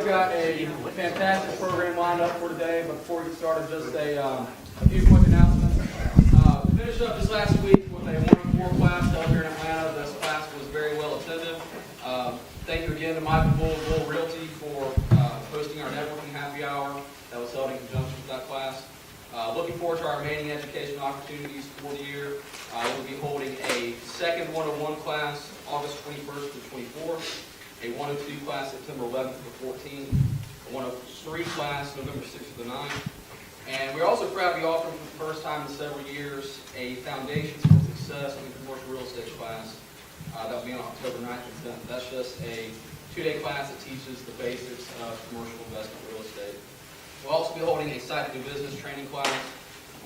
we've got a fantastic program lined up for today, but before we get started, just a few quick announcements. Finished up this last week with a 1-4 class held here in Atlanta. This class was very well attended. Thank you again to Michael Bull Realty for hosting our networking happy hour that was held in conjunction with that class. Looking forward to our remaining educational opportunities for the year. We'll be holding a second 101 class August 21st to 24th, a 102 class September 11th to 14th, a 103 class November 6th to the 9th. And we're also proud to be offering for the first time in several years a Foundations for Success in the Commercial Real Estate class. That will be on October 9th and 10th. That's just a 2-day class that teaches the basics of commercial investment real estate. We'll also be holding a Site to Do Business training class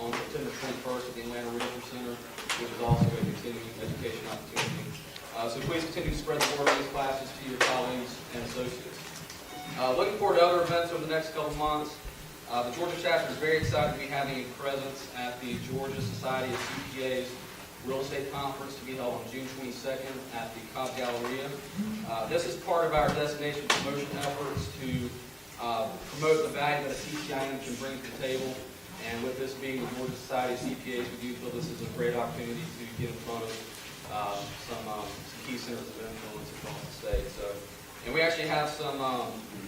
on September 21st at the Atlanta Redevelopment Center, which is also a continuing education opportunity. So please continue to spread the word of these classes to your colleagues and associates. Looking forward to other events over the next couple months. The Georgia chapter is very excited to be having a presence at the Georgia Society of CPAs Real Estate Conference to be held on June 22nd at the Cobb Galleria. This is part of our destination promotion efforts to promote the value that a CCIM can bring to the table. And with this being the Georgia Society of CPAs, we do feel this is a great opportunity to get in front of some key centers of influence across the state. So, and we actually have some,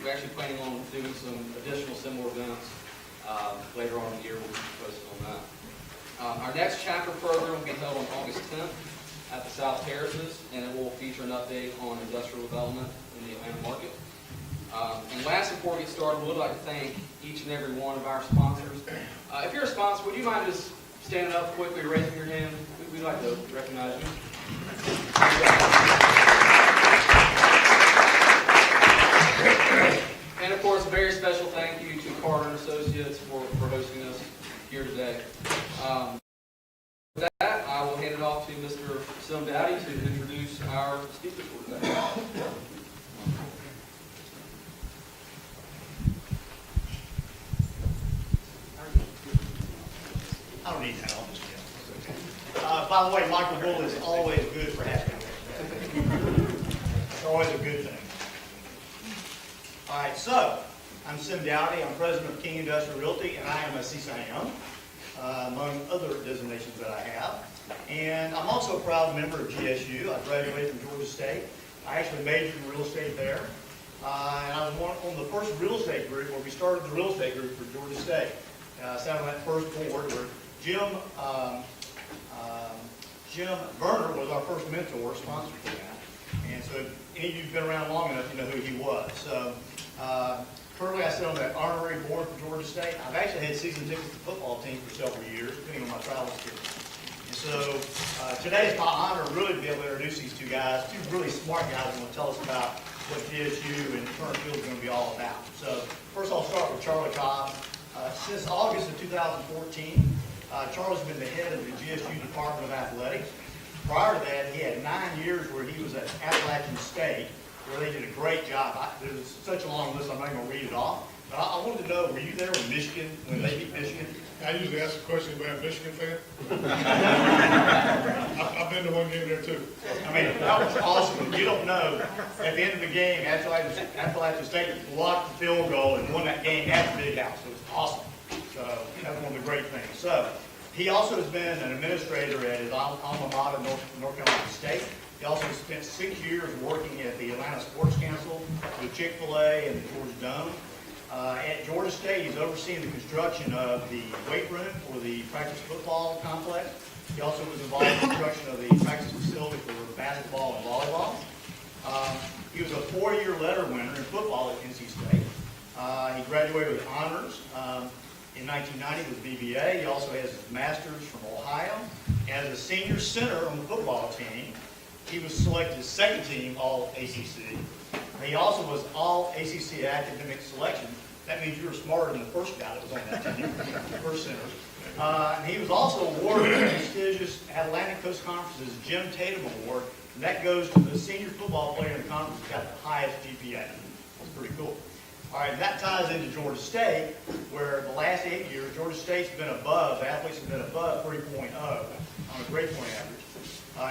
we're actually planning on doing some additional similar events later on in the year. We'll be posting on that. Our next chapter program will be held on August 10th at the South Terraces, and it will feature an update on industrial development in the Atlanta market. And last, before we get started, we would like to thank each and every one of our sponsors. If you're a sponsor, would you mind just standing up quickly, raising your hand? We'd like to recognize you. And of course, a very special thank you to Carter & Associates for hosting us here today. With that, I will hand it off to Mr. Sim Dowdy to introduce our speakers for today. I don't need that. I'll just get it. By the way, Michael Bull is always good for having me. It's always a good thing. All right, so I'm Sim Dowdy. I'm president of King Industrial Realty, and I am a CCIM, among other designations that I have. And I'm also a proud member of GSU. I graduated from Georgia State. I actually majored in real estate there. And I was on the first real estate group where we started the real estate group for Georgia State. I sat on that first board where Jim Berner was our first mentor, sponsor for that. And so if any of you have been around long enough, you know who he was. So currently I sit on that honorary board for Georgia State. I've actually had season tickets to football teams for several years, depending on my travel schedule. And so today is my honor really to be able to introduce these two guys, two really smart guys who want to tell us about what GSU and Turner Field is going to be all about. So first I'll start with Charlie Cobb. Since August of 2014, Charlie's been the head of the GSU Department of Athletics. Prior to that, he had 9 years where he was at Appalachian State, where they did a great job. There's such a long list, I'm not going to read it off. But I wanted to know, were you there with Michigan when they beat Michigan? I usually ask a question about a Michigan fan. I've been to one game there too. I mean, that was awesome. You don't know, at the end of the game, Appalachian State blocked the field goal and won that game at the Big House. It was awesome. So that's one of the great things. So he also has been an administrator at his alma mater, North Carolina State. He also spent 6 years working at the Atlanta Sports Council with Chick-fil-A and the Georgia Dome. At Georgia State, he's overseeing the construction of the weight room for the practice football complex. He also was involved in the construction of the practice facility for basketball and volleyball. He was a 4-year letter winner in football at NC State. He graduated with honors in 1990 with BBA. He also has his master's from Ohio. As a senior center on the football team, he was selected second team All-ACC. He also was All-ACC academic selection. That means you were smarter than the first guy that was on that team, the first center. And he was also awarded the prestigious Atlantic Coast Conference's Jim Tatum Award, and that goes to the senior football player in the conference that got the highest GPA. That's pretty cool. All right, and that ties into Georgia State, where the last 8 years, Georgia State's been above, the athletes have been above 3.0 on a grade point average.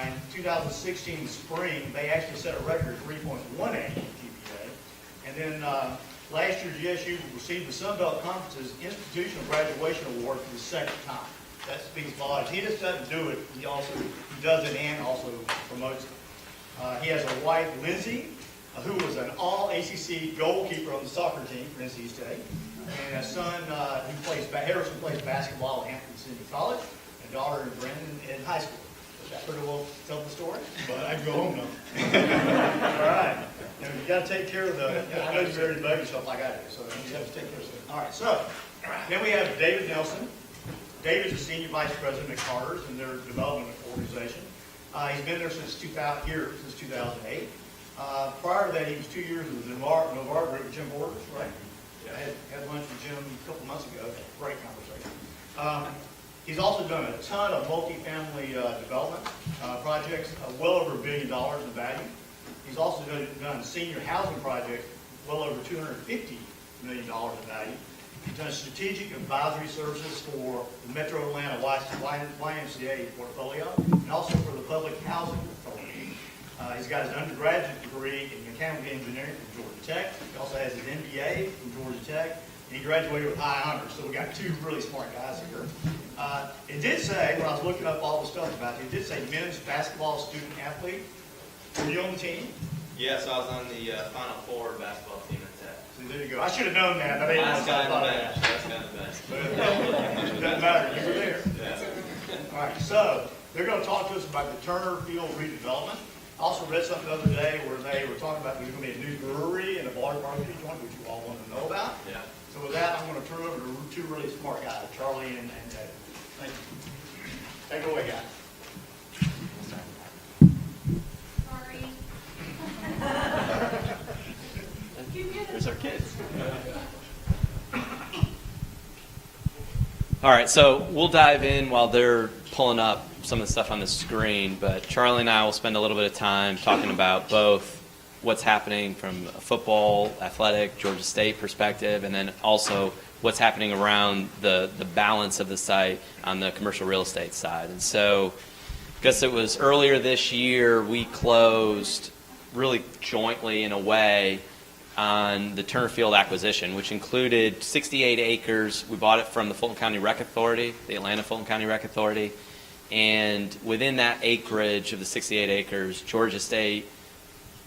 In 2016 spring, they actually set a record of 3.18 GPA. And then Last year, GSU received the Sun Belt Conference's Institutional Graduation Award for the second time. That speaks volumes. He just doesn't do it, he does it and also promotes it. He has a wife, Lindsay, who was an all-ACC goalkeeper on the soccer team for NC State, and a son Harrison plays basketball at Hampton City College, a daughter in Brandon in high school. Does that pretty well tell the story? But I can go home now. All right. Now, you got to take care of I know you're ready to bug yourself like I do, so you just have to take care of stuff. All right, so then we have David Nelson. David's the senior vice president at Carter's in their development organization. He's been there since 2008. Prior to that, he was 2 years with the Navarre Group with Jim Borders, right? Yeah. I had lunch with Jim a couple months ago. Great conversation. He's also done a ton of multifamily development projects, well over $1 billion in value. He's also done senior housing projects, well over $250 million in value. He's done strategic advisory services for the Metro Atlanta YMCA portfolio, and also for the public housing portfolio. He's got his undergraduate degree in mechanical engineering from Georgia Tech. He also has his MBA from Georgia Tech, and he graduated with high honors. So we got two really smart guys here. It did say, when I was looking up all the stuff about you, it did say men's basketball student athlete. Were you on the team? Yes, I was on the Final Four basketball team at Tech. So there you go. I should have known that. But I didn't Last guy know on the that. bench. Last guy on the bench. But it doesn't matter. You were there. Yeah. All right, so they're going to talk to us about the Turner Field redevelopment. I also read something the other day where they were talking about there's going to be a new brewery and a barbecue joint, which you all want to know about. Yeah. So with that, I'm going to turn it over to two really smart guys, Charlie and David. Thank you. Take it away, guys. Sorry. There's our kids. All right, so we'll dive in while they're pulling up some of the stuff on the screen, but Charlie and I will spend a little bit of time talking about both what's happening from a football, athletic, Georgia State perspective, and then also what's happening around the balance of the site on the commercial real estate side. And so, I guess it was earlier this year, we closed really jointly in a way on the Turner Field acquisition, which included 68 acres. We bought it from the Fulton County Rec Authority, the Atlanta Fulton County Rec Authority. And within that acreage of the 68 acres, Georgia State,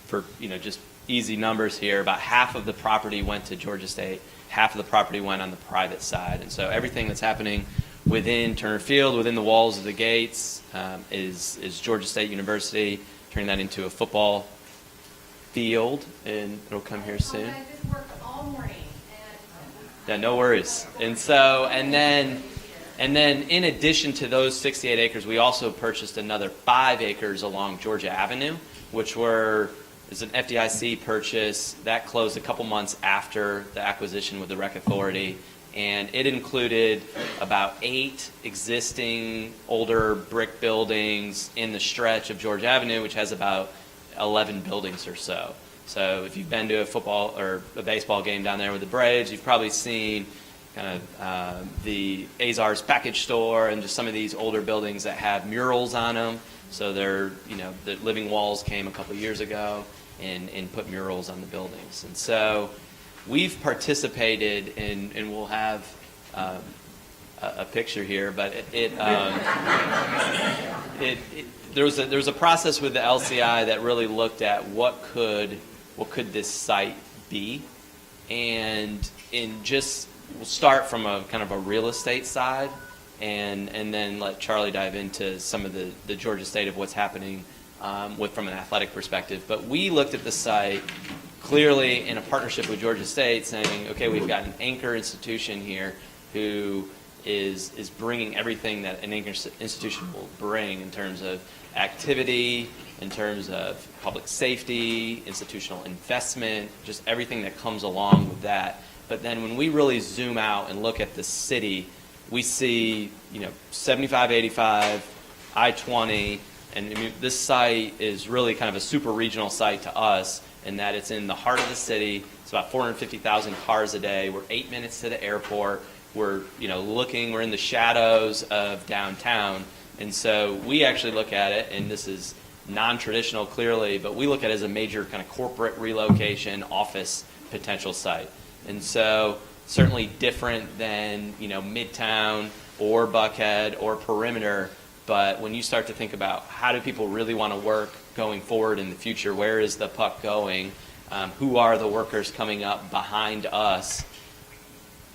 for just easy numbers here, about half of the property went to Georgia State, half of the property went on the private side. And so everything that's happening within Turner Field, within the walls of the gates, is Georgia State University, turning that into a football field, and it'll come here soon. I did work all morning. Yeah, no worries. And so, and then in addition to those 68 acres, we also purchased another 5 acres along Georgia Avenue, which is an FDIC purchase that closed a couple months after the acquisition with the Rec Authority, and it included about 8 existing older brick buildings in the stretch of Georgia Avenue, which has about 11 buildings or so. So if you've been to a football or a baseball game down there with the Braves, you've probably seen kind of the Azar's package store and just some of these older buildings that have murals on them. So the living walls came a couple years ago and put murals on the buildings. And so we've participated in, and we'll have a picture here, but there was a process with the LCI that really looked at what could this site be, and we'll start from a kind of a real estate side, and then let Charlie dive into some of the Georgia State of what's happening from an athletic perspective. But we looked at the site clearly in a partnership with Georgia State, saying, okay, we've got an anchor institution here who is bringing everything that an anchor institution will bring in terms of activity, in terms of public safety, institutional investment, just everything that comes along with that. But then when we really zoom out and look at the city, we see 75, 85, I-20, and this site is really kind of a super regional site to us in that it's in the heart of the city. It's about 450,000 cars a day. We're 8 minutes to the airport. We're we're in the shadows of downtown. And so we actually look at it, and this is non-traditional clearly, but we look at it as a major kind of corporate relocation office potential site. And so certainly different than, Midtown or Buckhead or Perimeter. But when you start to think about how do people really want to work going forward in the future, where is the puck going, who are the workers coming up behind us,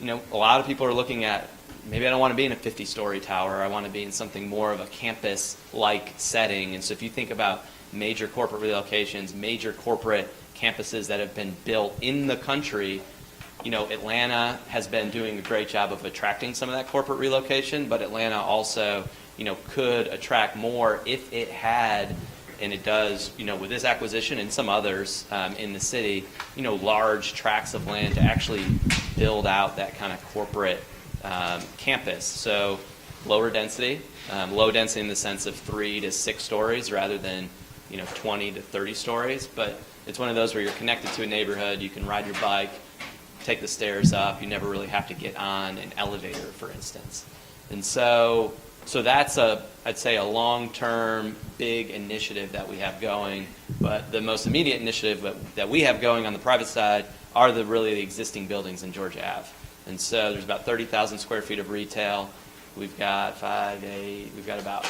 a lot of people are looking at, maybe I don't want to be in a 50-story tower. I want to be in something more of a campus-like setting. And so if you think about major corporate relocations, major corporate campuses that have been built in the country, Atlanta has been doing a great job of attracting some of that corporate relocation, but Atlanta also, could attract more if it had, and it does, with this acquisition and some others in the city, large tracts of land to actually build out that kind of corporate campus. So lower density, low density in the sense of 3 to 6 stories rather than 20 to 30 stories. But it's one of those where you're connected to a neighborhood. You can ride your bike, take the stairs up. You never really have to get on an elevator, for instance. And so that's I'd say a long-term big initiative that we have going. But the most immediate initiative that we have going on the private side are really the existing buildings in Georgia Ave. And so there's about 30,000 square feet of retail. We've got we've got about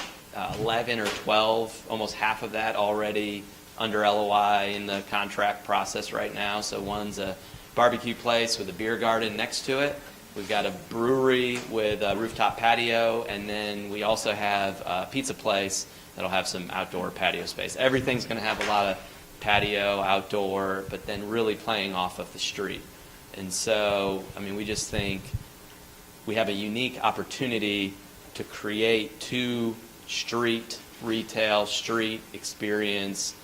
11 or 12, almost half of that already under LOI in the contract process right now. So one's a barbecue place with a beer garden next to it. We've got a brewery with a rooftop patio, and then we also have a pizza place that'll have some outdoor patio space. Everything's going to have a lot of patio, outdoor, but then really playing off of the street. And so, we just think we have a unique opportunity to create 2 street retail, street experience,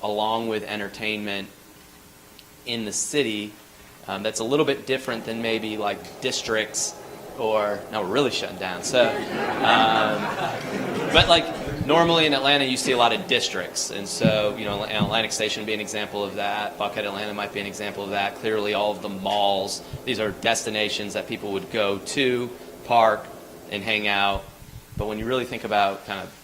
along with entertainment in the city that's a little bit different than maybe like districts or, no, we're really shutting down. So, but like normally in Atlanta you see a lot of districts. And so, Atlantic Station would be an example of that. Buckhead, Atlanta might be an example of that. Clearly all of the malls, these are destinations that people would go to, park, and hang out. But when you really think about kind of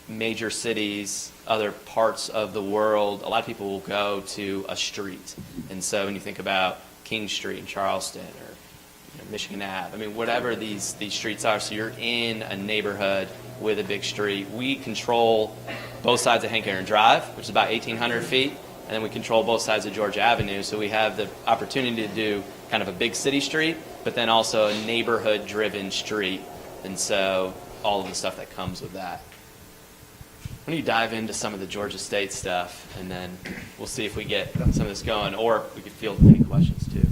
major cities, other parts of the world, a lot of people will go to a street. And so when you think about King Street in Charleston or Michigan Ave, whatever these streets are, so you're in a neighborhood with a big street. We control both sides of Hank Aaron Drive, which is about 1,800 feet, and then we control both sides of Georgia Avenue. So we have the opportunity to do kind of a big city street, but then also a neighborhood-driven street. And so all of the stuff that comes with that. Why don't you dive into some of the Georgia State stuff, and then we'll see if we get some of this going, or we could field any questions too.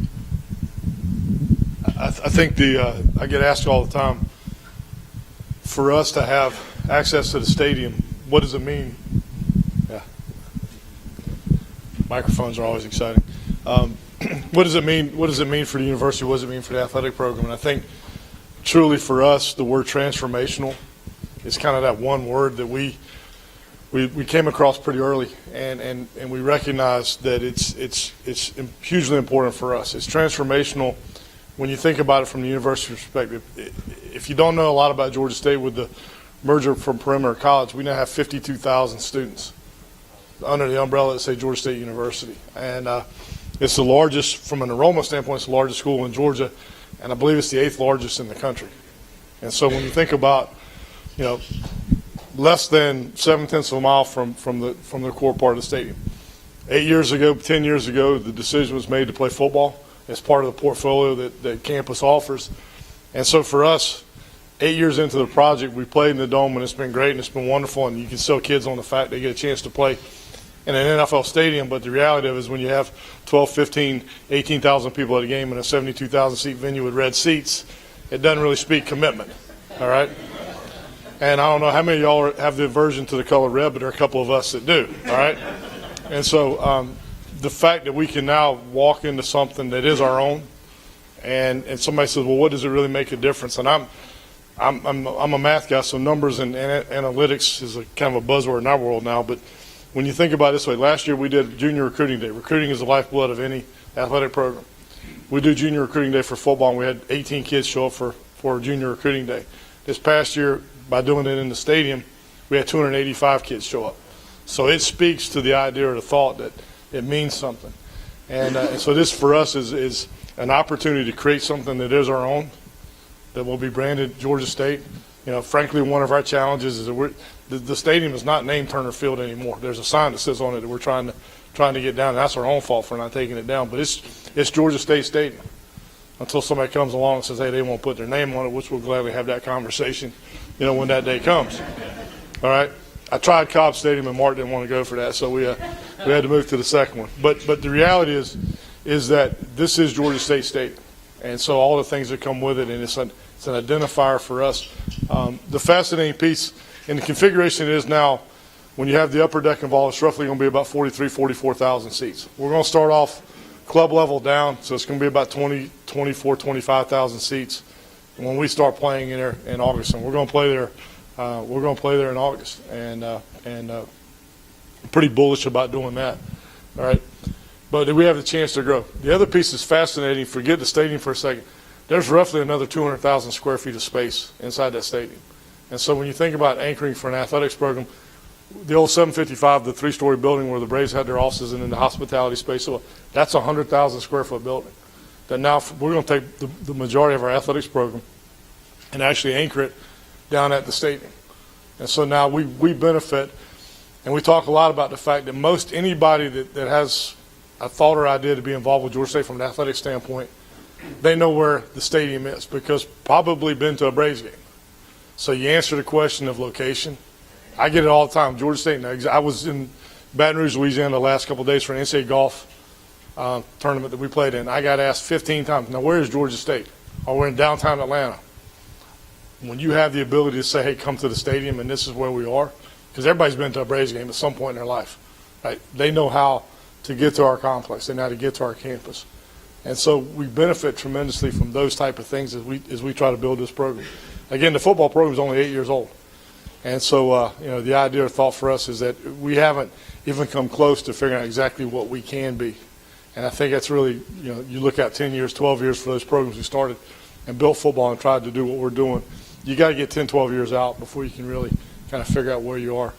I think I get asked all the time, for us to have access to the stadium, what does it mean? Yeah. Microphones are always exciting. What does it mean? What does it mean for the university? What does it mean for the athletic program? And I think truly for us, the word transformational is kind of that one word that we came across pretty early, and we recognize that it's hugely important for us. It's transformational when you think about it from the university perspective. If you don't know a lot about Georgia State, with the merger from Perimeter College, we now have 52,000 students under the umbrella that say Georgia State University. And it's the largest, from an enrollment standpoint, it's the largest school in Georgia, and I believe it's the 8th largest in the country. And so when you think about, less than 0.7 of a mile from the core part of the stadium. 8 years ago, 10 years ago, the decision was made to play football as part of the portfolio that campus offers. And so for us, 8 years into the project, we played in the Dome, and it's been great and it's been wonderful, and you can sell kids on the fact they get a chance to play in an NFL stadium. But the reality of it is when you have 12, 15, 18,000 people at a game in a 72,000 seat venue with red seats, it doesn't really speak commitment, all right? And I don't know how many of y'all have the aversion to the color red, but there are a couple of us that do, all right? And so the fact that we can now walk into something that is our own, and somebody says, well, what does it really make a difference? And I'm a math guy, so numbers and analytics is a kind of a buzzword in our world now. But when you think about it this way, last year we did Junior Recruiting Day. Recruiting is the lifeblood of any athletic program. We do Junior Recruiting Day for football, and we had 18 kids show up for Junior Recruiting Day. This past year, by doing it in the stadium, we had 285 kids show up. So it speaks to the idea or the thought that it means something. And so this for us is an opportunity to create something that is our own, that will be branded Georgia State. Frankly, one of our challenges is that the stadium is not named Turner Field anymore. There's a sign that says on it that we're trying to get down. That's our own fault for not taking it down. But it's Georgia State Stadium until somebody comes along and says, hey, they won't put their name on it, which we'll gladly have that conversation, when that day comes. All right. I tried Cobb Stadium and Mark didn't want to go for that, so we had to move to the second one. But the reality is that this is Georgia State Stadium, and so all the things that come with it, and it's an identifier for us. The fascinating piece in the configuration is now, when you have the upper deck involved, it's roughly going to be about 44,000 seats. We're going to start off club level down, so it's going to be about 25,000 seats when we start playing in there in August, and we're going to play there. In August, and pretty bullish about doing that. All right, but we have the chance to grow. The other piece is fascinating. Forget the stadium for a second. There's roughly another 200,000 square feet of space inside that stadium, and so when you think about anchoring for an athletics program, the old 755, the three-story building where the Braves had their offices and in the hospitality space, so that's a 100,000 square foot building. That now we're going to take the majority of our athletics program and actually anchor it down at the stadium. And so now we benefit, and we talk a lot about the fact that most anybody that has a thought or idea to be involved with Georgia State from an athletic standpoint, they know where the stadium is because probably been to a Braves game. So you answer the question of location. I get it all the time. Georgia State, I was in Baton Rouge, Louisiana the last couple of days for an NCAA golf tournament that we played in. I got asked 15 times, now where is Georgia State? Oh, we're in downtown Atlanta. When you have the ability to say, hey, come to the stadium and this is where we are, because everybody's been to a Braves game at some point in their life, right? They know how to get to our complex. They know how to get to our campus. And so we benefit tremendously from those type of things as we try to build this program. Again, the football program is only 8 years old. And so, the idea or thought for us is that we haven't even come close to figuring out exactly what we can be. And I think that's really, you look at 10 years, 12 years for those programs we started and built football and tried to do what we're doing. You got to get 10, 12 years out before you can really kind of figure out where you are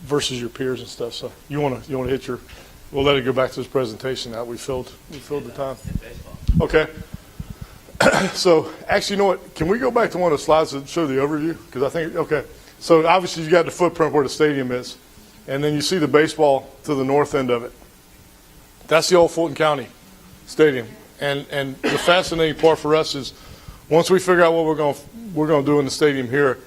versus your peers and stuff. So you want to hit your. We'll let it go back to this presentation. Now we filled the time. Okay. So actually, you know what? Can we go back to one of the slides that show the overview? Because I think okay. So obviously you got the footprint where the stadium is, and then you see the baseball to the north end of it. That's the old Fulton County Stadium, and the fascinating part for us is once we figure out what we're going to do in the stadium here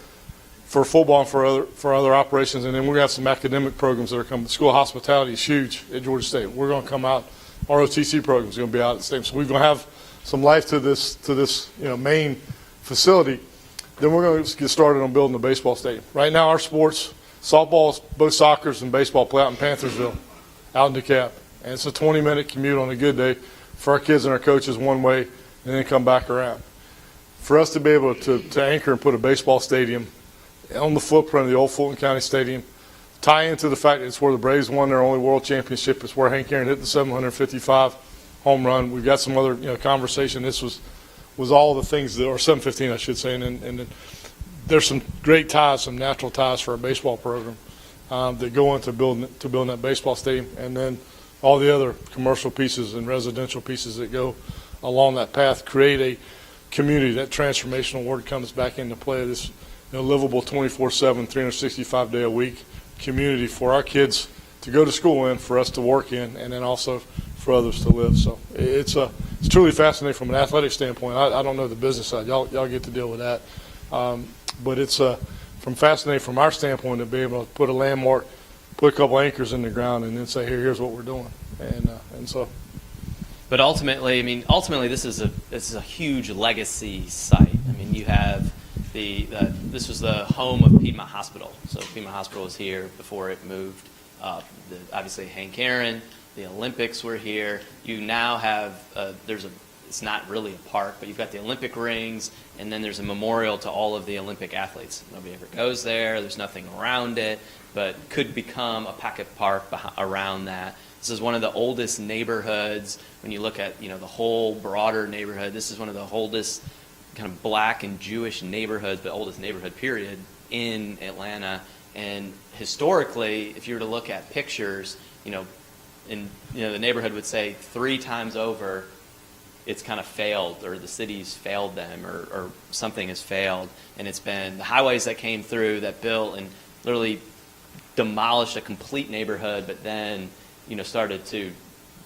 for football and for other operations, and then we're going to have some academic programs that are coming. School hospitality is huge at Georgia State. We're going to come out. ROTC programs are going to be out at the stadium, so we're going to have some life to this main facility. Then we're going to get started on building the baseball stadium. Right now, our sports, softball, both soccer's and baseball, play out in Panthersville, out in DeKalb, and it's a 20-minute commute on a good day for our kids and our coaches one way, and then come back around. For us to be able to anchor and put a baseball stadium on the footprint of the old Fulton County Stadium, tie into the fact that it's where the Braves won their only world championship, it's where Hank Aaron hit the 755 home run. We've got some other conversation. This was all the things or 715 I should say, and there's some great ties, some natural ties for our baseball program that go into building that baseball stadium, and then all the other commercial pieces and residential pieces that go along that path create a community. That transformational word comes back into play. This livable 24/7, 365 day a week community for our kids to go to school in, for us to work in, and then also for others to live. So it's truly fascinating from an athletic standpoint. I don't know the business side. Y'all get to deal with that. But it's from fascinating from our standpoint to be able to put a landmark, put a couple anchors in the ground, and then say, here's what we're doing. And so. But ultimately, this is a huge legacy site. I mean, you have this was the home of Piedmont Hospital. So Piedmont Hospital was here before it moved. Obviously, Hank Aaron, the Olympics were here. You now have it's not really a park, but you've got the Olympic rings, and then there's a memorial to all of the Olympic athletes. Nobody ever goes there. There's nothing around it, but could become a pocket park around that. This is one of the oldest neighborhoods. When you look at the whole broader neighborhood, this is one of the oldest kind of black and Jewish neighborhoods, the oldest neighborhood period in Atlanta. And historically, if you were to look at pictures, the neighborhood would say 3 times over, it's kind of failed, or the city's failed them, or something has failed. And it's been the highways that came through that built and literally demolished a complete neighborhood, but then, started to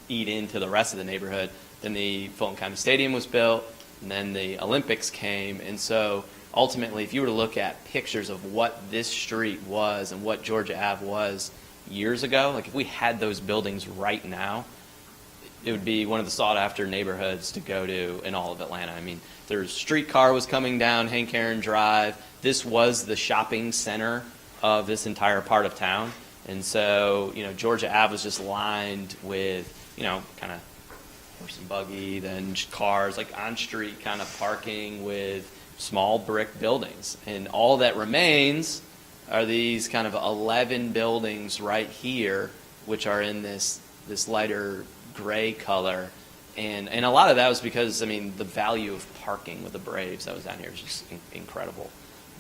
eat into the rest of the neighborhood. Then the Fulton County Stadium was built, and then the Olympics came. And so ultimately, if you were to look at pictures of what this street was and what Georgia Ave was years ago, like if we had those buildings right now, it would be one of the sought-after neighborhoods to go to in all of Atlanta. I mean, there's streetcar was coming down Hank Aaron Drive. This was the shopping center of this entire part of town. And so, Georgia Ave was just lined with, kind of horse and buggy, then cars, like on-street kind of parking with small brick buildings. And all that remains are these kind of 11 buildings right here, which are in this lighter gray color. And a lot of that was because, the value of parking with the Braves that was down here is just incredible.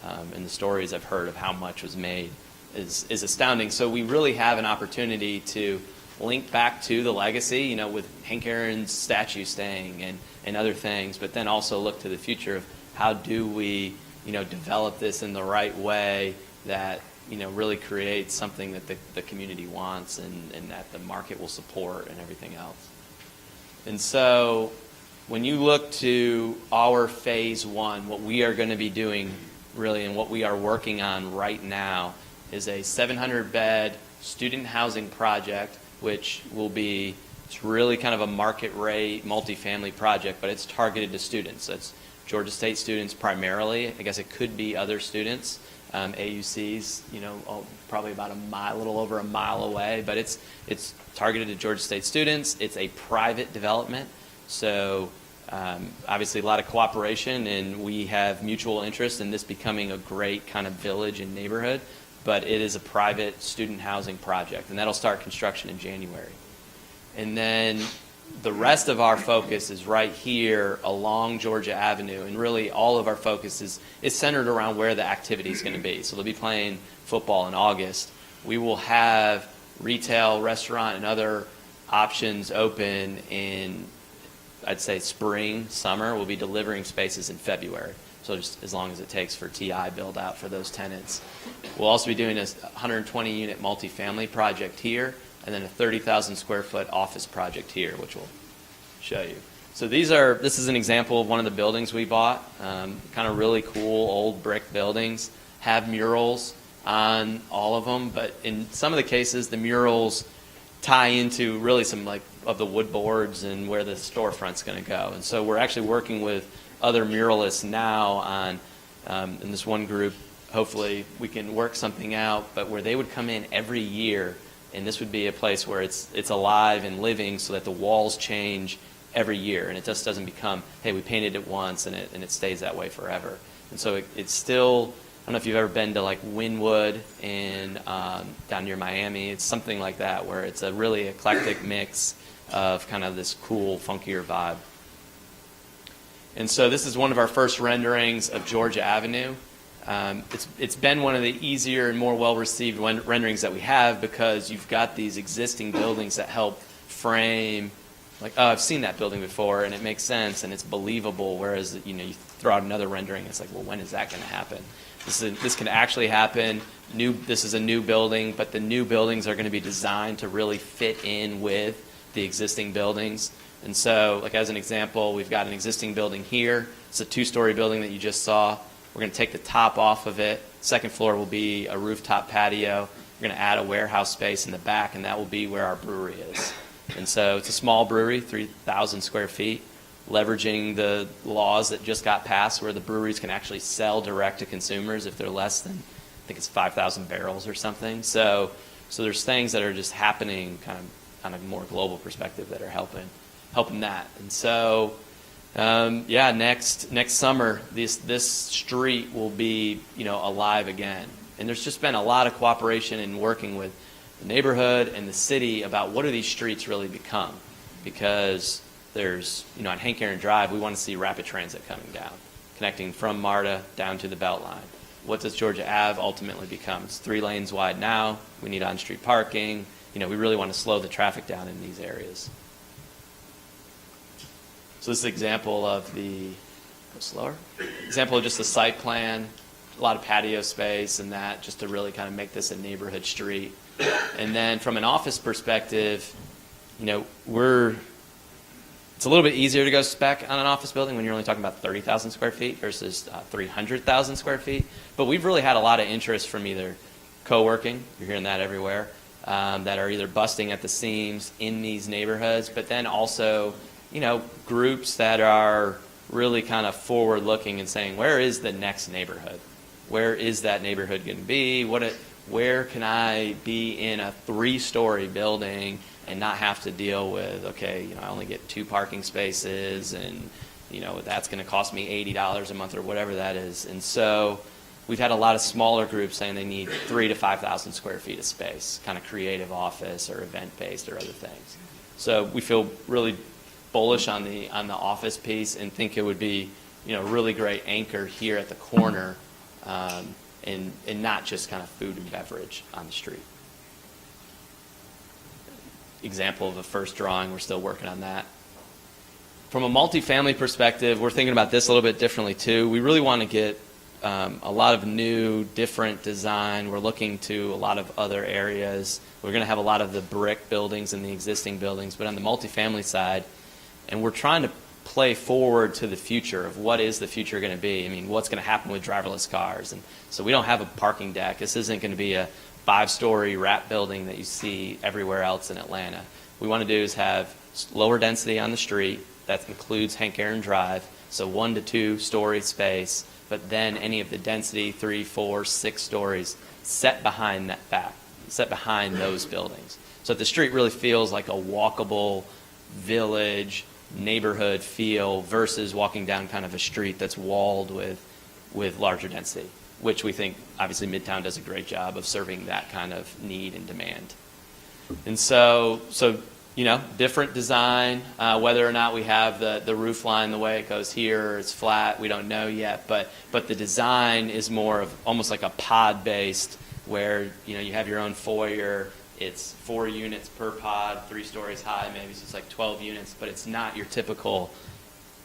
And the stories I've heard of how much was made is astounding. So we really have an opportunity to link back to the legacy, with Hank Aaron's statue staying and other things, but then also look to the future of how do we, develop this in the right way that, really creates something that the community wants and that the market will support and everything else. And so when you look to our phase one, what we are going to be doing really and what we are working on right now is a 700-bed student housing project, which will be, it's really kind of a market rate multifamily project, but it's targeted to students. It's Georgia State students primarily. I guess it could be other students. AUC's, probably about a little over a mile away, but it's targeted to Georgia State students. It's a private development, so obviously a lot of cooperation, and we have mutual interest in this becoming a great kind of village and neighborhood, but it is a private student housing project, and that'll start construction in January. And then the rest of our focus is right here along Georgia Avenue, and really all of our focus is centered around where the activity is going to be. So they'll be playing football in August. We will have retail, restaurant, and other options open in, I'd say, spring, summer. We'll be delivering spaces in February, so just as long as it takes for TI build out for those tenants. We'll also be doing a 120-unit multifamily project here, and then a 30,000 square foot office project here, which we'll show you. So this is an example of one of the buildings we bought, kind of really cool old brick buildings, have murals on all of them, but in some of the cases the murals tie into really some of the wood boards and where the storefront's going to go. And so we're actually working with other muralists now on, in this one group, hopefully we can work something out, but where they would come in every year, and this would be a place where it's alive and living so that the walls change every year, and it just doesn't become, hey, we painted it once and it stays that way forever. And so it's still, I don't know if you've ever been to like Wynwood in down near Miami. It's something like that where it's a really eclectic mix of kind of this cool, funkier vibe. And so this is one of our first renderings of Georgia Avenue. It's been one of the easier and more well-received renderings that we have because you've got these existing buildings that help frame, like, oh, I've seen that building before, and it makes sense, and it's believable, whereas, you throw out another rendering, it's like, well, when is that going to happen? This can actually happen. This is a new building, but the new buildings are going to be designed to really fit in with the existing buildings. And so, like as an example, we've got an existing building here. It's a 2-story building that you just saw. We're going to take the top off of it. Second floor will be a rooftop patio. We're going to add a warehouse space in the back, and that will be where our brewery is. And so it's a small brewery, 3,000 square feet, leveraging the laws that just got passed where the breweries can actually sell direct to consumers if they're less than, I think it's 5,000 barrels or something. So there's things that are just happening kind of on a more global perspective that are helping that. And so next summer, this street will be, alive again. And there's just been a lot of cooperation in working with the neighborhood and the city about what do these streets really become. Because there's, on Hank Aaron Drive, we want to see rapid transit coming down, connecting from MARTA down to the Beltline. What does Georgia Ave ultimately become? It's 3 lanes wide now. We need on-street parking. We really want to slow the traffic down in these areas. So this is an example of go slower, example of just the site plan, a lot of patio space and that, just to really kind of make this a neighborhood street. And then from an office perspective, it's a little bit easier to go spec on an office building when you're only talking about 30,000 square feet versus 300,000 square feet. But we've really had a lot of interest from either co-working, you're hearing that everywhere, that are either busting at the seams in these neighborhoods, but then also, groups that are really kind of forward-looking and saying, where is the next neighborhood? Where is that neighborhood going to be? Where can I be in a 3-story building and not have to deal with, I only get 2 parking spaces and, that's going to cost me $80 a month or whatever that is. And so we've had a lot of smaller groups saying they need 3,000 to 5,000 square feet of space, kind of creative office or event-based or other things. So we feel really bullish on the office piece and think it would be, a really great anchor here at the corner, and not just kind of food and beverage on the street. Example of a first drawing, we're still working on that. From a multifamily perspective, we're thinking about this a little bit differently too. We really want to get a lot of new, different design. We're looking to a lot of other areas. We're going to have a lot of the brick buildings and the existing buildings, but on the multifamily side, and we're trying to play forward to the future of what is the future going to be. I mean, what's going to happen with driverless cars? And so we don't have a parking deck. This isn't going to be a 5-story wrap building that you see everywhere else in Atlanta. What we want to do is have lower density on the street. That includes Hank Aaron Drive, so 1 to 2 story space, but then any of the density, 3, 4, 6 stories, set behind that back, set behind those buildings. So the street really feels like a walkable village, neighborhood feel versus walking down kind of a street that's walled with larger density, which we think obviously Midtown does a great job of serving that kind of need and demand. And so different design, whether or not we have the roof line the way it goes here, or it's flat, we don't know yet, but the design is more of almost like a pod based where you have your own foyer. It's 4 units per pod, 3 stories high, maybe, so it's like 12 units, but it's not your typical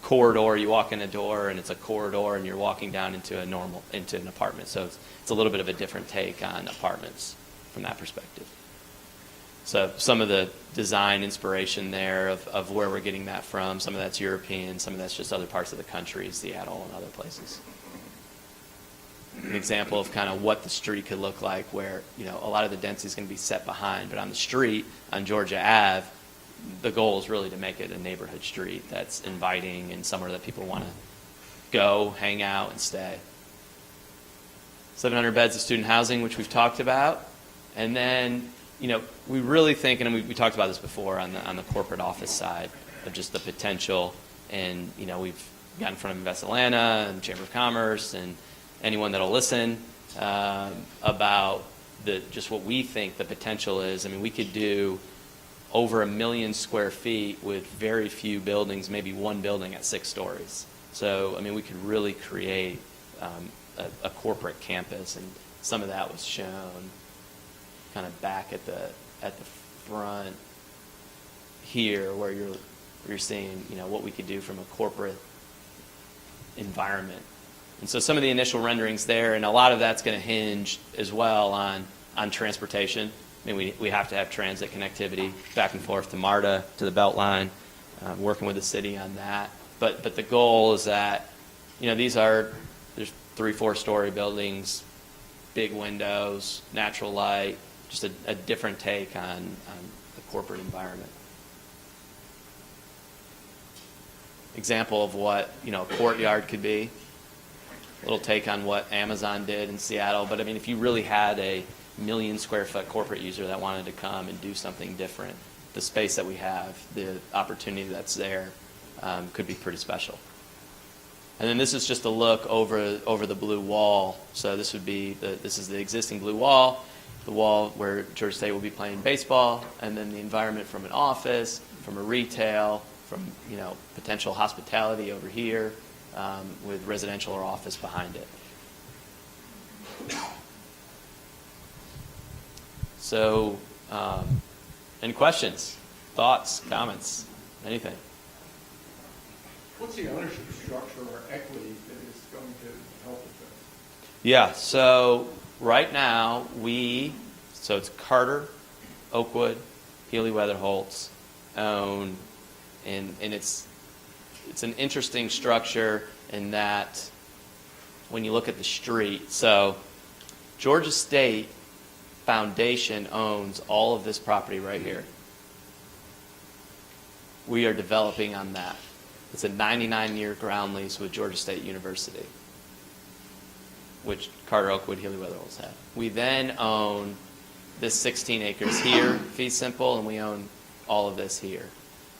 corridor. You walk in a door and it's a corridor and you're walking down into an apartment. So it's a little bit of a different take on apartments from that perspective. So some of the design inspiration there of where we're getting that from, some of that's European, some of that's just other parts of the country, Seattle and other places. An example of kind of what the street could look like where, a lot of the density is going to be set behind, but on the street, on Georgia Ave, the goal is really to make it a neighborhood street that's inviting and somewhere that people want to go, hang out, and stay. 700 beds of student housing, which we've talked about. And then, we really think, and we talked about this before on the corporate office side, of just the potential. And, we've got in front of Invest Atlanta and Chamber of Commerce and anyone that'll listen about just what we think the potential is. I mean, we could do over 1 million square feet with very few buildings, maybe 1 building at 6 stories. So, I mean, we could really create a corporate campus, and some of that was shown kind of back at the front here, where you're seeing what we could do from a corporate environment. And so some of the initial renderings there, and a lot of that's going to hinge as well on transportation. I mean, we have to have transit connectivity back and forth to MARTA, to the Beltline, working with the city on that. But the goal is that, there's 3-4 story buildings, big windows, natural light, just a different take on the corporate environment. Example of what, a courtyard could be. A little take on what Amazon did in Seattle. But I mean, if you really had a 1 million square foot corporate user that wanted to come and do something different, the space that we have, the opportunity that's there, could be pretty special. And then this is just a look over the blue wall. So this would be this is the existing blue wall, the wall where Georgia State will be playing baseball, and then the environment from an office, from a retail, from potential hospitality over here, with residential or office behind it. So, any questions, thoughts, comments, anything? What's the ownership structure or equity that is going to help with this? Yeah, so right now, so it's Carter, Oakwood, Healy Weatherholtz own, and it's an interesting structure in that when you look at the street, so Georgia State Foundation owns all of this property right here. We are developing on that. It's a 99-year ground lease with Georgia State University, which Carter, Oakwood, Healy Weatherholtz had. We then own this 16 acres here, fee simple, and we own all of this here.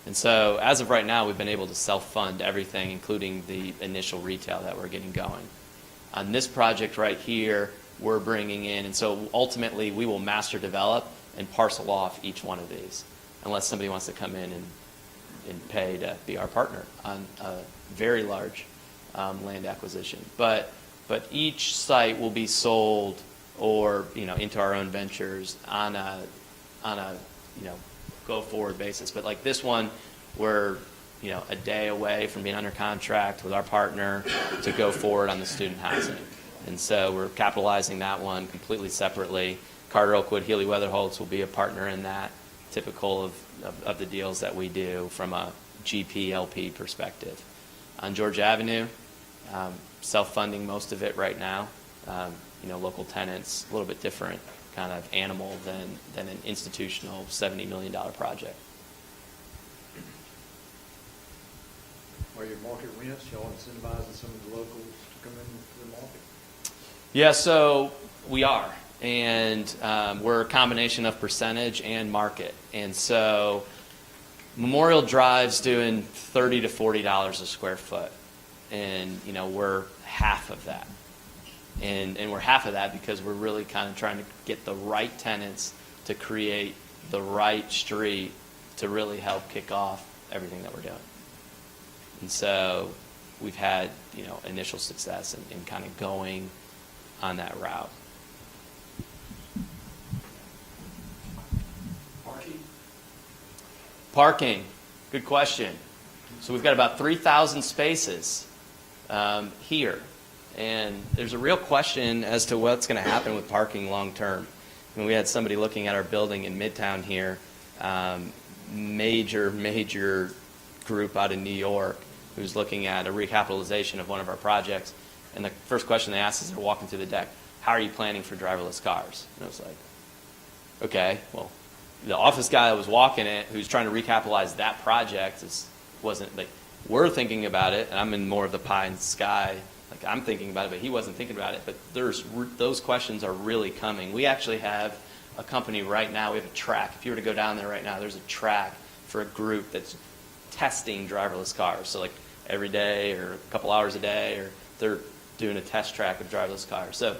And so as of right now, we've been able to self-fund everything, including the initial retail that we're getting going. On this project right here, we're bringing in, and so ultimately we will master develop and parcel off each one of these, unless somebody wants to come in and pay to be our partner on a very large land acquisition. But each site will be sold or into our own ventures on a go forward basis. But like this one, we're a day away from being under contract with our partner to go forward on the student housing. And so we're capitalizing that one completely separately. Carter, Oakwood, Healy Weatherholtz will be a partner in that, typical of the deals that we do from a GP LP perspective. On Georgia Avenue, self-funding most of it right now. Local tenants, a little bit different kind of animal than an institutional $70 million project. Are your market rents, y'all incentivizing some of the locals to come into the market? Yeah, so we are. And we're a combination of percentage and market. And so Memorial Drive's doing $30 to $40 a square foot. And, we're half of that. And we're half of that because we're really kind of trying to get the right tenants to create the right street to really help kick off everything that we're doing. And so we've had, initial success in kind of going on that route. Parking, good question. So we've got about 3,000 spaces here. And there's a real question as to what's going to happen with parking long term. I mean, we had somebody looking at our building in Midtown here, major group out in New York, who's looking at a recapitalization of one of our projects. And the first question they asked as they're walking through the deck, how are you planning for driverless cars? And I was like, okay, well, the office guy that was walking it, who's trying to recapitalize that project, wasn't like, we're thinking about it, and I'm in more of the pie in the sky. Like, I'm thinking about it, but he wasn't thinking about it. But those questions are really coming. We actually have a company right now. We have a track. If you were to go down there right now, there's a track for a group that's testing driverless cars. So like every day or a couple hours a day, or they're doing a test track of driverless cars. So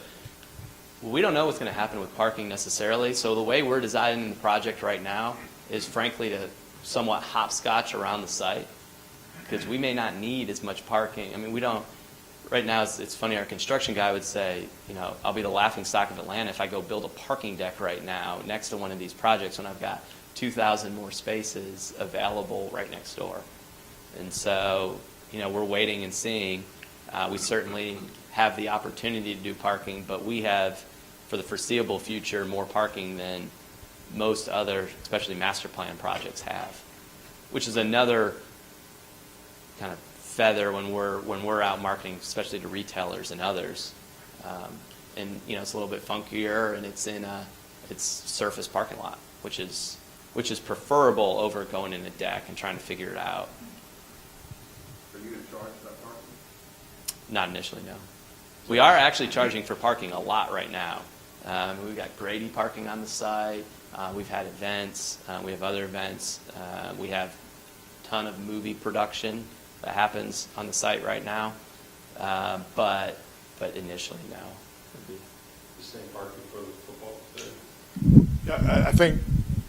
we don't know what's going to happen with parking necessarily. So the way we're designing the project right now is frankly to somewhat hopscotch around the site, because we may not need as much parking. I mean, we don't. Right now, it's funny, our construction guy would say, I'll be the laughing stock of Atlanta if I go build a parking deck right now next to one of these projects when I've got 2,000 more spaces available right next door. And so, we're waiting and seeing. We certainly have the opportunity to do parking, but we have, for the foreseeable future, more parking than most other, especially master plan projects have, which is another kind of feather when we're out marketing, especially to retailers and others. And it's a little bit funkier, and it's in it's surface parking lot, which is preferable over going in a deck and trying to figure it out. Are you going to charge for that parking? Not initially, no. We are actually charging for parking a lot right now. We've got Grady parking on the site. We've had events. We have other events. We have a ton of movie production that happens on the site right now. But initially, no. The same parking for the football stadium? Yeah, I think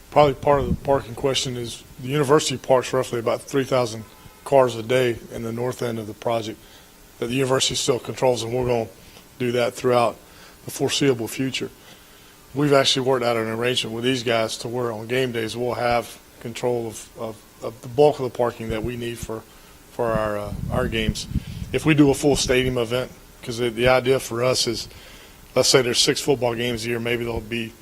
probably part of the parking question is the university parks roughly about 3,000 cars a day in the north end of the project that the university still controls, and we're going to do that throughout the foreseeable future. We've actually worked out an arrangement with these guys to where on game days we'll have control of the bulk of the parking that we need for for our games. If we do a full stadium event, because the idea for us is, let's say there's 6 football games a year, maybe there'll be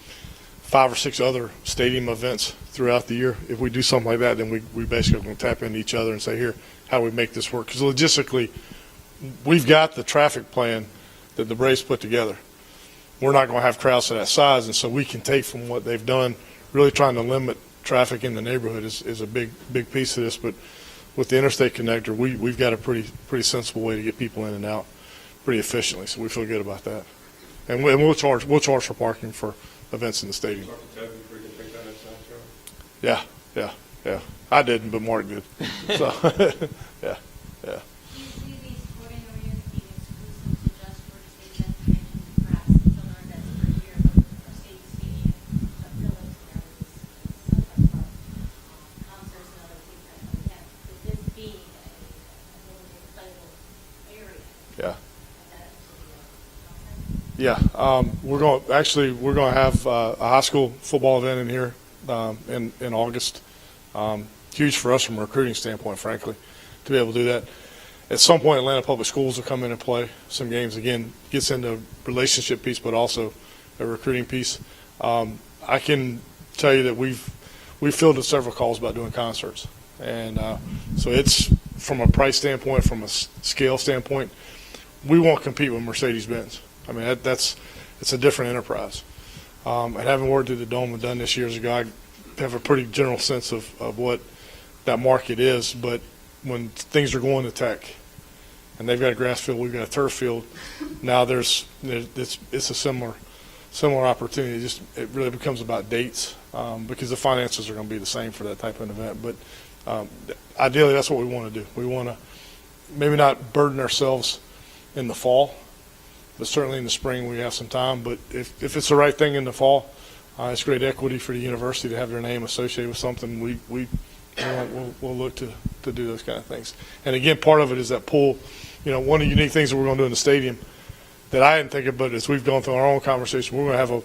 5 or 6 other stadium events throughout the year. If we do something like that, then we basically going to tap into each other and say, here, how do we make this work? Because logistically, we've got the traffic plan that the Braves put together. We're not going to have crowds of that size, and so we can take from what they've done, really trying to limit traffic in the neighborhood is a big piece of this. But with the interstate connector, we've got a pretty sensible way to get people in and out pretty efficiently, so we feel good about that. And we'll charge for parking for events in the stadium. Yeah. I didn't, but Mark did. So, yeah. Do you see these sporting arenas being exclusive to just Georgia State Destination, perhaps children that's per year, but state stadium, Fieldv, sometimes concerts and other things that we have, with this being a really excitable area? Yeah. That Yeah, we're going to have a high school football event in here in August. Huge for us from a recruiting standpoint, frankly, to be able to do that. At some point, Atlanta Public Schools will come in and play some games. Again, gets into relationship piece, but also a recruiting piece. I can tell you that we've fielded several calls about doing concerts, and so it's from a price standpoint, from a scale standpoint, we won't compete with Mercedes-Benz. I mean, it's a different enterprise. And having worked at the Dome and done this years ago, I have a pretty general sense of what that market is. But when things are going to tech, and they've got a grass field, we've got a turf field, now it's a similar opportunity. It really becomes about dates because the finances are going to be the same for that type of an event. But ideally, that's what we want to do. We want to maybe not burden ourselves in the fall, but certainly in the spring we have some time. But if it's the right thing in the fall, it's great equity for the university to have their name associated with something. We'll look to do those kind of things. And again, part of it is that pool. One of the unique things that we're going to do in the stadium that I didn't think about as we've gone through our own conversation, we're actually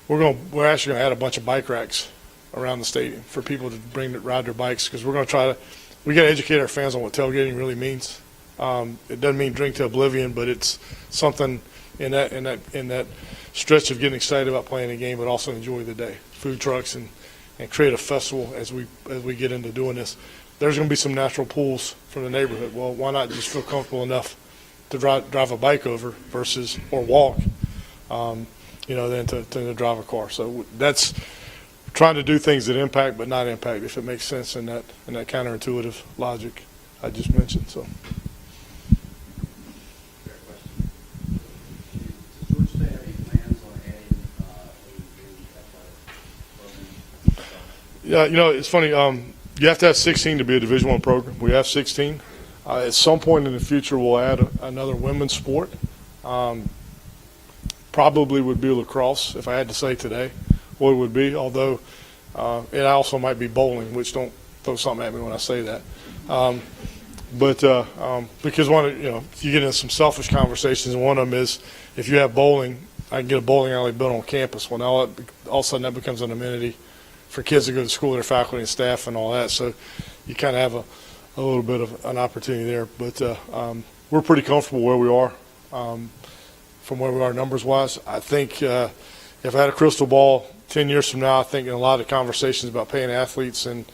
going to add a bunch of bike racks around the stadium for people to ride their bikes, because we got to educate our fans on what tailgating really means. It doesn't mean drink to oblivion, but it's something in that stretch of getting excited about playing a game, but also enjoy the day. Food trucks and create a festival as we get into doing this. There's going to be some natural pools from the neighborhood. Well, why not just feel comfortable enough to drive a bike over or walk, than to drive a car. So that's trying to do things that impact but not impact, if it makes sense in that counterintuitive logic I just mentioned. So. Yeah, it's funny. You have to have 16 to be a Division I program. We have 16. At some point in the future, we'll add another women's sport. Probably would be lacrosse, if I had to say today what it would be, although it also might be bowling, which don't throw something at me when I say that. Because you get into some selfish conversations, and one of them is if you have bowling, I can get a bowling alley built on campus. Well, now all of a sudden that becomes an amenity for kids to go to school, their faculty and staff and all that. So you kind of have a little bit of an opportunity there. But we're pretty comfortable where we are from where we are numbers-wise. I think if I had a crystal ball 10 years from now, I think in a lot of conversations about paying athletes and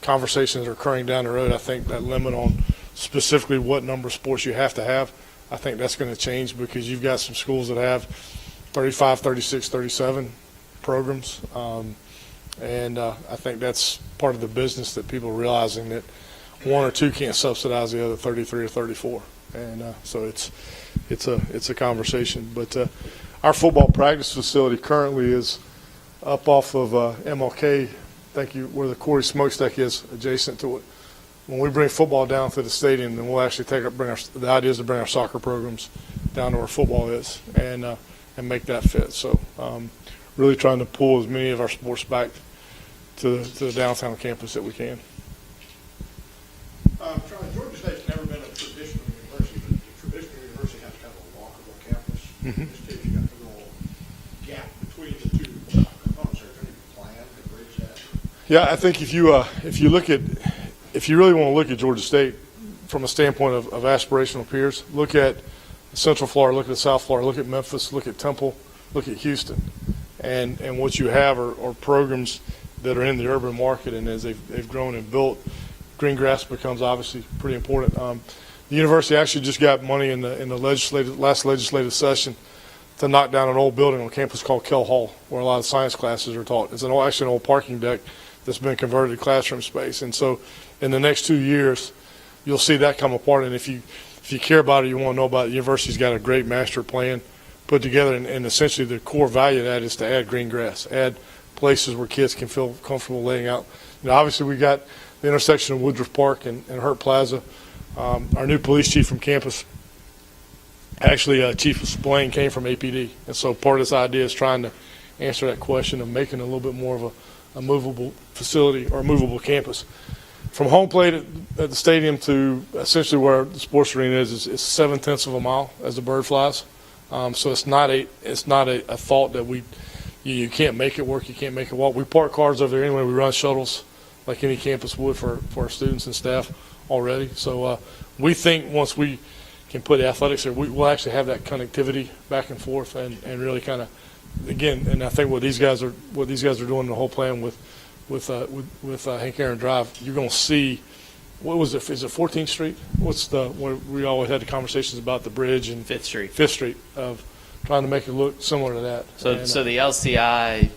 conversations that are occurring down the road, I think that limit on specifically what number of sports you have to have, I think that's going to change, because you've got some schools that have 35, 36, 37 programs. And I think that's part of the business, that people are realizing that one or two can't subsidize the other 33 or 34. And so it's a conversation. But our football practice facility currently is up off of MLK, where the Corey Smokestack is, adjacent to it. When we bring football down to the stadium, then we'll actually the idea is to bring our soccer programs down to where football is and make that fit. So really trying to pull as many of our sports back to the downtown campus that we can. Charlie, Georgia State's never been a traditional university, but a traditional university has kind of a walkable campus. Mm-hmm. This case, you got the little gap between the two components. Is there any plan to bridge that? Yeah, I think if you really want to look at Georgia State, from a standpoint of aspirational peers, look at Central Florida, look at South Florida, look at Memphis, look at Temple, look at Houston. And what you have are programs that are in the urban market, and as they've grown and built, green grass becomes obviously pretty important. The university actually just got money in the last legislative session to knock down an old building on campus called Kell Hall, where a lot of science classes are taught. It's actually an old parking deck that's been converted to classroom space. And so in the next 2 years, you'll see that come apart. And if you care about it, you want to know about it, the university's got a great master plan put together. And essentially the core value of that is to add green grass, add places where kids can feel comfortable laying out. You know, obviously we got the intersection of Woodruff Park and Hurt Plaza. Our new police chief from campus, actually, Chief Splain came from APD, and so part of this idea is trying to answer that question of making a little bit more of a movable facility or a movable campus. From home plate at the stadium to essentially where the sports arena is 7/10 of a mile as the bird flies. So it's not a thought that you can't make it work, you can't make it walk. We park cars over there anyway. We run shuttles like any campus would for our students and staff already. So we think once we can put athletics there, we'll actually have that connectivity back and forth and really kind of, again, and I think what these guys are doing in the whole plan with Hank Aaron Drive, you're going to see, what was it, is it 14th Street? Where we always had the conversations about the bridge and 5th Street. 5th Street, of trying to make it look similar to that. So the LCI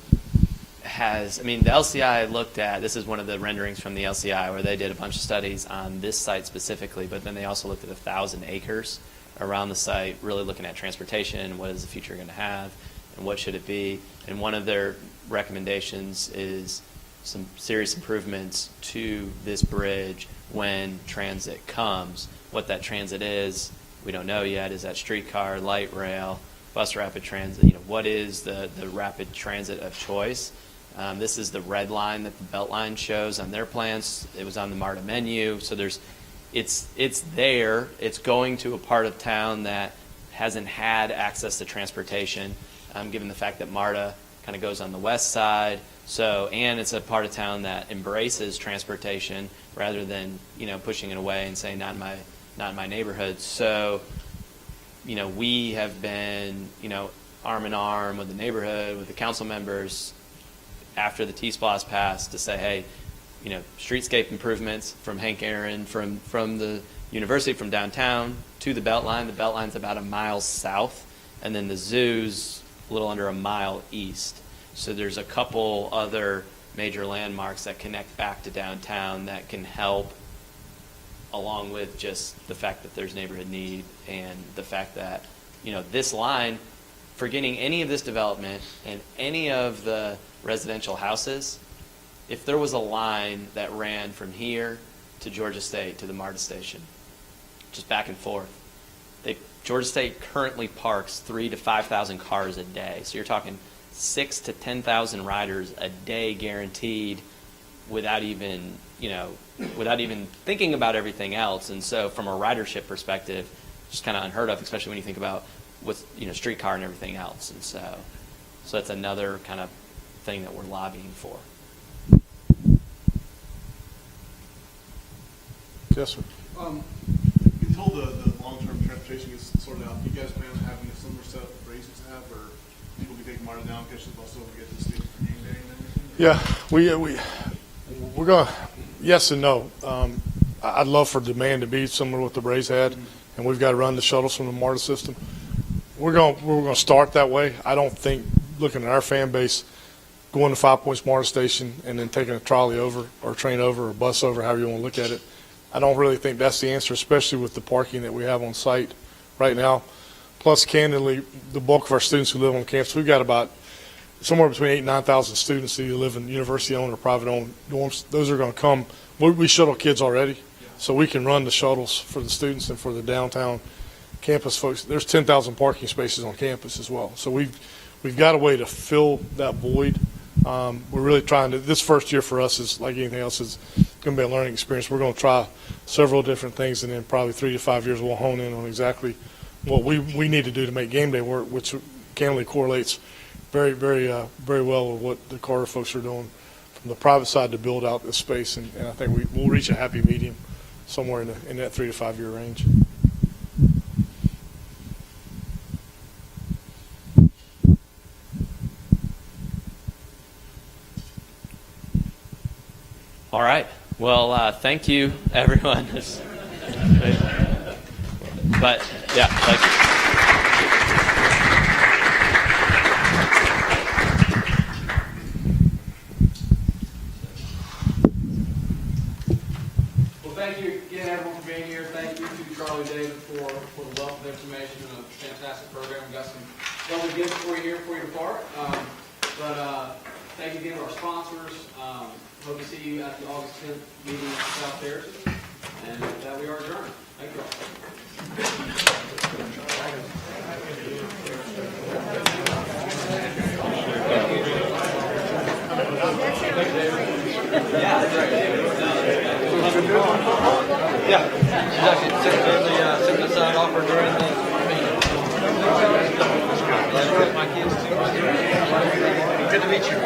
the LCI looked at, this is one of the renderings from the LCI where they did a bunch of studies on this site specifically, but then they also looked at 1,000 acres around the site, really looking at transportation, what is the future going to have, and what should it be. And one of their recommendations is some serious improvements to this bridge when transit comes. What that transit is, we don't know yet. Is that streetcar, light rail, bus rapid transit? You know, what is the rapid transit of choice? This is the red line that the Beltline shows on their plans. It was on the MARTA menu. So it's there. It's going to a part of town that hasn't had access to transportation, given the fact that MARTA kind of goes on the west side. So, and it's a part of town that embraces transportation rather than, pushing it away and saying not in my neighborhood. So, we have been, arm in arm with the neighborhood, with the council members after the T-Splosh passed to say, hey, streetscape improvements from Hank Aaron, from the university, from downtown to the Beltline. The Beltline's about a mile south, and then the zoo's a little under a mile east. So there's a couple other major landmarks that connect back to downtown that can help, along with just the fact that there's neighborhood need and the fact that, this line, forgetting any of this development and any of the residential houses, if there was a line that ran from here to Georgia State to the MARTA station, just back and forth, Georgia State currently parks 3,000 to 5,000 cars a day. So you're talking 6,000 to 10,000 riders a day guaranteed, without even thinking about everything else. And so from a ridership perspective, just kind of unheard of, especially when you think about with streetcar and everything else. And so that's another kind of thing that we're lobbying for. Yes, sir. Until the long-term transportation gets sorted out, do you guys plan on having a similar setup that Braves have, or people be taking MARTA down, catch the bus over, get to the stadium for game day and everything? Yeah, we're going to, yes and no. I'd love for demand to be similar to what the Braves had, and we've got to run the shuttles from the MARTA system. We're going to start that way. I don't think, looking at our fan base, going to 5 Points MARTA station and then taking a trolley over or train over or bus over, however you want to look at it, I don't really think that's the answer, especially with the parking that we have on site right now. Plus, candidly, the bulk of our students who live on campus, we've got about somewhere between 8,000 and 9,000 students who live in university-owned or private-owned dorms. Those are going to come. We shuttle kids already, so we can run the shuttles for the students and for the downtown campus folks. There's 10,000 parking spaces on campus as well. So we've got a way to fill that void. We're really trying to, this first year for us is like anything else, is going to be a learning experience. We're going to try several different things, and then probably 3 to 5 years we'll hone in on exactly what we need to do to make game day work, which candidly correlates very, very, very well with what the Carter folks are doing from the private side to build out this space. And I think we'll reach a happy medium somewhere in that 3 to 5 year range. All right. Well, thank you, everyone. But yeah, thank you. Well, thank you again, everyone, for being here. Thank you to Charlie and David for the wealth of information and a fantastic program. We've got some lovely gifts for you here before you depart. Thank you again to our sponsors. Hope to see you at the August 10th meeting in South Terrace. And with that, we are adjourned. Thank you all. Sitting aside offer during the meeting. My kids. Good to meet you.